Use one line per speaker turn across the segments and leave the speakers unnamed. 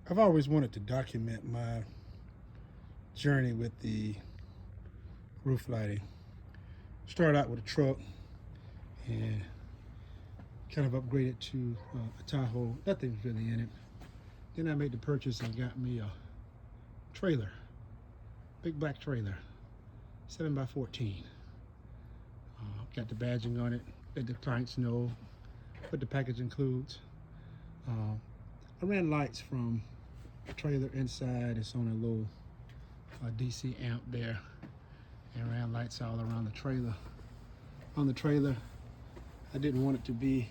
I've always wanted to document my journey with the roof lighting. Started out with a truck and kind of upgraded to a Tahoe. Nothing's really in it. Then I made the purchase and got me a trailer, big black trailer, 7x14. Got the badging on it, let the clients know what the package includes. I ran lights from the trailer inside. It's on a little DC amp there, and ran lights all around the trailer. On the trailer, I didn't want it to be,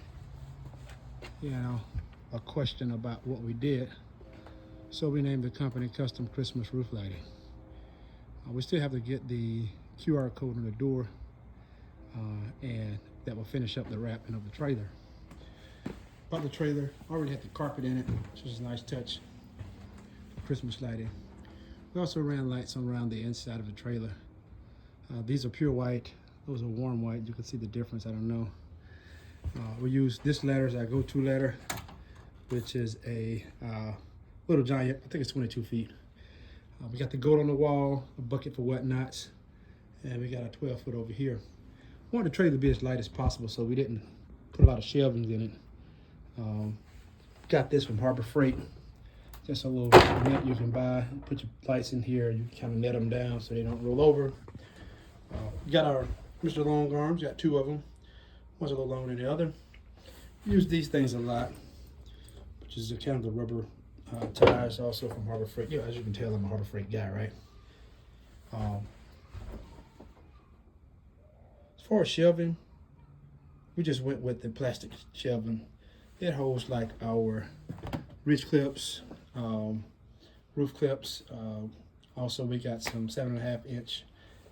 a question about what we did, so we named the company Custom Christmas Roof Lighting. We still have to get the QR code on the door, and that will finish up the wrapping of the trailer. Bought the trailer, already had the carpet in it, which was a nice touch for Christmas lighting. We also ran lights around the inside of the trailer. These are pure white, those are warm white. You can see the difference, I don't know. We use this letter as our go-to letter, which is a little giant, I think it's 22 feet. We got the goat on the wall, a bucket for whatnots, and we got a 12-foot over here. We wanted the trailer to be as light as possible, so we didn't put a lot of shelvings in it. Got this from Harbor Freight. Just a little net you can buy. Put your lights in here. You kind of net them down so they don't roll over. We got our Mr. Long Arms. Got two of them. One's a little longer than the other. Use these things a lot, which is kind of the rubber tires also from Harbor Freight. Yeah, as you can tell, I'm a Harbor Freight guy, right? As far as shelving, we just went with the plastic shelving. It holds like our ridge clips, roof clips. Also, we got some 7.5-inch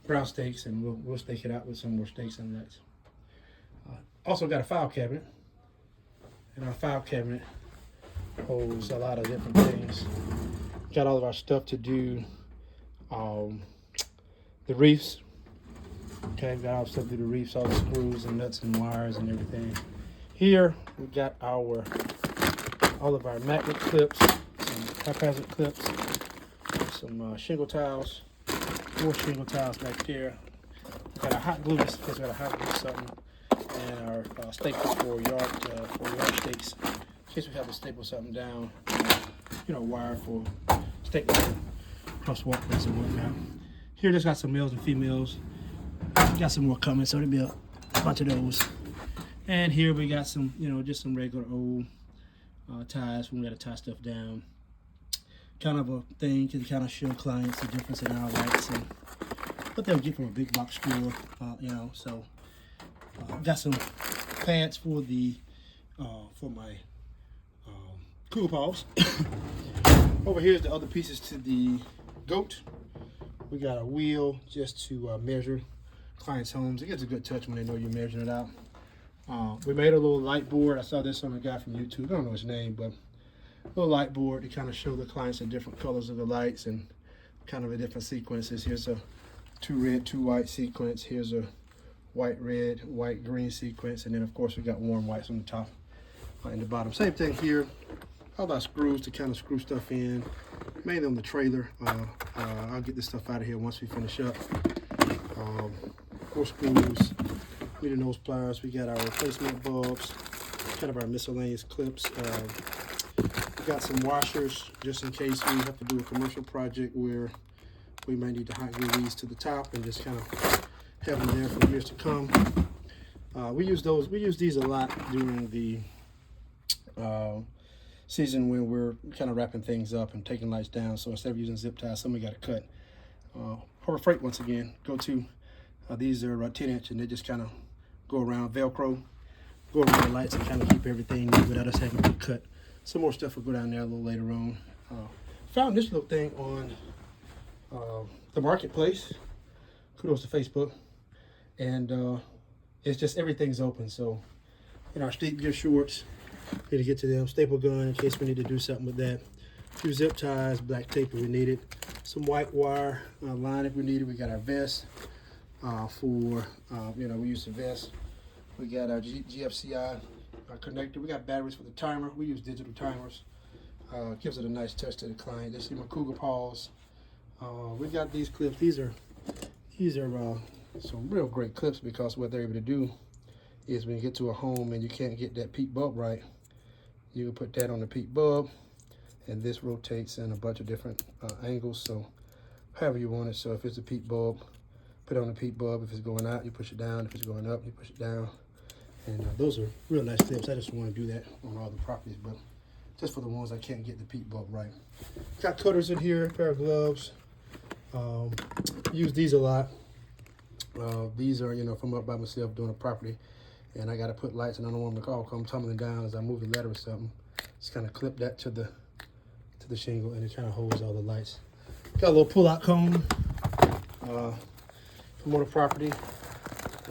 brown stakes, and we'll stake it out with some more stakes and nuts. Also got a file cabinet, and our file cabinet holds a lot of different things. Got all of our stuff to do the reefs. Okay, got all the stuff to do the reefs, all the screws and nuts and wires and everything. Here we got all of our magnet clips, some haphazard clips, some shingle tiles, more shingle tiles back there. We got our hot glue, because we got a hot glue something, and our staples for yard stakes, in case we have to staple something down, wire for stapling across walkways and whatnot. Here just got some males and females. Got some more coming, so there'll be a bunch of those. And here we got some, just some regular old ties when we got to tie stuff down. Kind of a thing to kind of show clients the difference in our lights and what they'll get from a big box store, So got some pads for the for my cool paws. Over here is the other pieces to the goat. We got a wheel just to measure clients' homes. It gets a good touch when they know you're measuring it out. We made a little light board. I saw this on a guy from YouTube. I don't know his name, but a little light board to kind of show the clients the different colors of the lights and kind of the different sequences. Here's a 2 red, 2 white sequence. Here's a white, red, white, green sequence. And then, of course, we got warm whites on the top and the bottom. Same thing here. All our screws to kind of screw stuff in. Mainly on the trailer. I'll get this stuff out of here once we finish up. 4 screws. Meter nose pliers. We got our replacement bulbs. Kind of our miscellaneous clips. We got some washers just in case we have to do a commercial project where we might need to hot glue these to the top and just kind of have them there for years to come. We use these a lot during the season when we're kind of wrapping things up and taking lights down. So instead of using zip ties, some we got to cut. Harbor Freight, once again, go to. These are 10-inch, and they just kind of go around Velcro, go around the lights and kind of keep everything without us having to cut. Some more stuff will go down there a little later on. Found this little thing on the marketplace. Kudos to Facebook. And it's just everything's open. So in our steep gear shorts, need to get to them. Staple gun in case we need to do something with that. 2 zip ties, black tape if we need it. Some white wire line if we need it. We got our vest we use the vest. We got our GFCI connector. We got batteries for the timer. We use digital timers. Gives it a nice touch to the client. They see my cougar paws. We got these clips. These are some real great clips, because what they're able to do is when you get to a home and you can't get that peak bulb right, you can put that on the peak bulb, and this rotates in a bunch of different angles, so however you want it. So if it's a peak bulb, put it on the peak bulb. If it's going out, you push it down. If it's going up, you push it down. And those are real nice clips. I just want to do that on all the properties, but just for the ones I can't get the peak bulb right. Got cutters in here, pair of gloves. Use these a lot. These are, if I'm up by myself doing a property and I got to put lights and I don't want them to all come tumbling down as I move the ladder or something, just kind of clip that to the shingle, and it kind of holds all the lights. Got a little pull-out cone from on the property,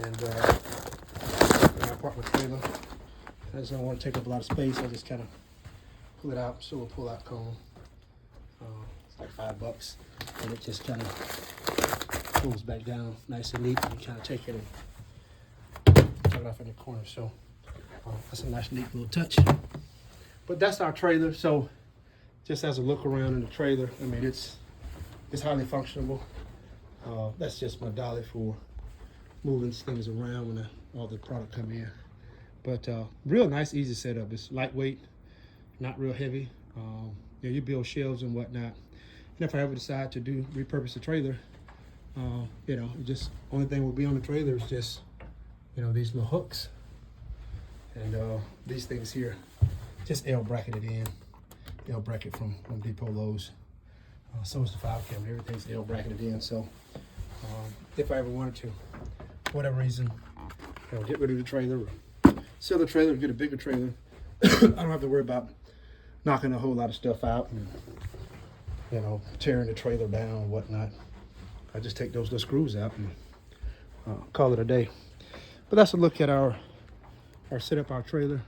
and my apartment trailer. I just don't want to take up a lot of space. I just kind of pull it out. So a pull-out cone. It's like $5, and it just kind of pulls back down nice and neat. You kind of take it and tuck it off in the corner. So that's a nice, neat little touch. But that's our trailer. So just as a look around in the trailer, I mean, it's highly functional. That's just my dolly for moving things around when all the product come in. But real nice, easy setup. It's lightweight, not real heavy. You build shelves and whatnot. And if I ever decide to repurpose the trailer, just only thing will be on the trailer is just, these little hooks. And these things here, just L bracketed in. L bracket from Home Depot, Lowe's. So is the file cabinet. Everything's L bracketed in. So if I ever wanted to, for whatever reason, get rid of the trailer, or sell the trailer, get a bigger trailer, I don't have to worry about knocking a whole lot of stuff out and tearing the trailer down and whatnot. I just take those little screws out and call it a day. But that's a look at our setup, our trailer.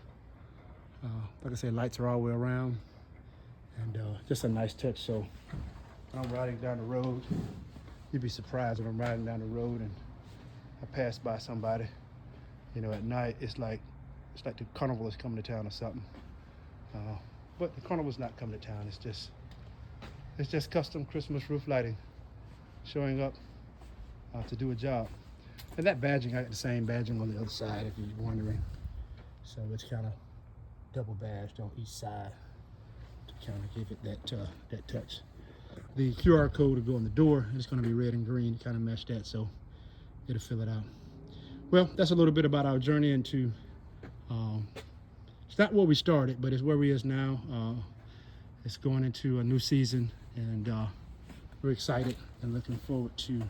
Like I said, lights are all the way around, and just a nice touch. So when I'm riding down the road, you'd be surprised when I'm riding down the road and I pass by somebody, at night, it's like the carnival is coming to town or something. But the carnival's not coming to town. It's just custom Christmas roof lighting showing up to do a job. And that badging, I got the same badging on the other side, if you're wondering. So it's kind of double badged on each side to kind of give it that touch. The QR code will go on the door. It's going to be red and green, kind of match that, so it'll fill it out. Well, that's a little bit about our journey into, it's not where we started, but it's where we is now. It's going into a new season, and we're excited and looking forward to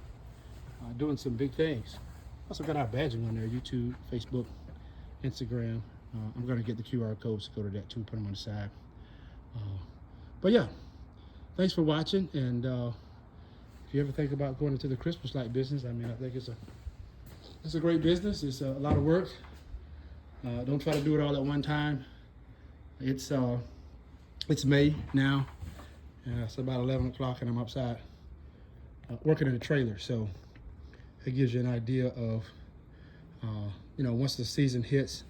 doing some big things. Also got our badging on there, YouTube, Facebook, Instagram. I'm going to get the QR codes to go to that too, put them on the side. But yeah, thanks for watching, and if you ever think about going into the Christmas light business, I mean, I think it's a great business. It's a lot of work. Don't try to do it all at one time. It's May now. It's about 11 o'clock, and I'm outside working in a trailer. So it gives you an idea of, once the season hits,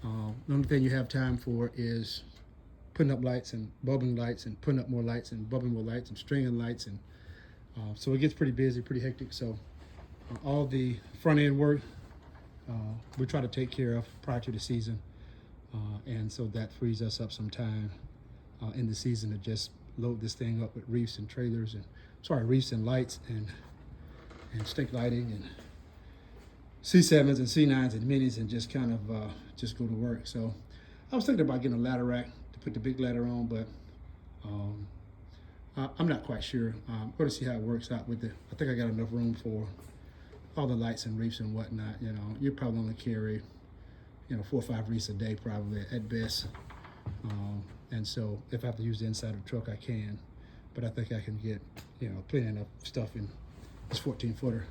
the only thing you have time for is putting up lights and bulbing lights and putting up more lights and bulbing more lights and stringing lights. And so it gets pretty busy, pretty hectic. So all the front end work we try to take care of prior to the season. And so that frees us up some time in the season to just load this thing up with reefs and trailers reefs and lights and stick lighting and C7s and C9s and minis, and just kind of just go to work. So I was thinking about getting a ladder rack to put the big ladder on, but I'm not quite sure. I'm going to see how it works out with it. I think I got enough room for all the lights and reefs and whatnot. You probably only carry 4 or 5 reefs a day probably at best. And so if I have to use the inside of the truck, I can. But I think I can get plenty enough stuff in this 14-footer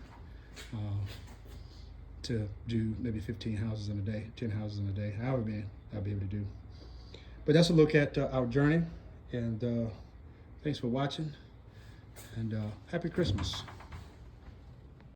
to do maybe 15 houses in a day, 10 houses in a day, however many I'll be able to do. But that's a look at our journey, and thanks for watching, and happy Christmas.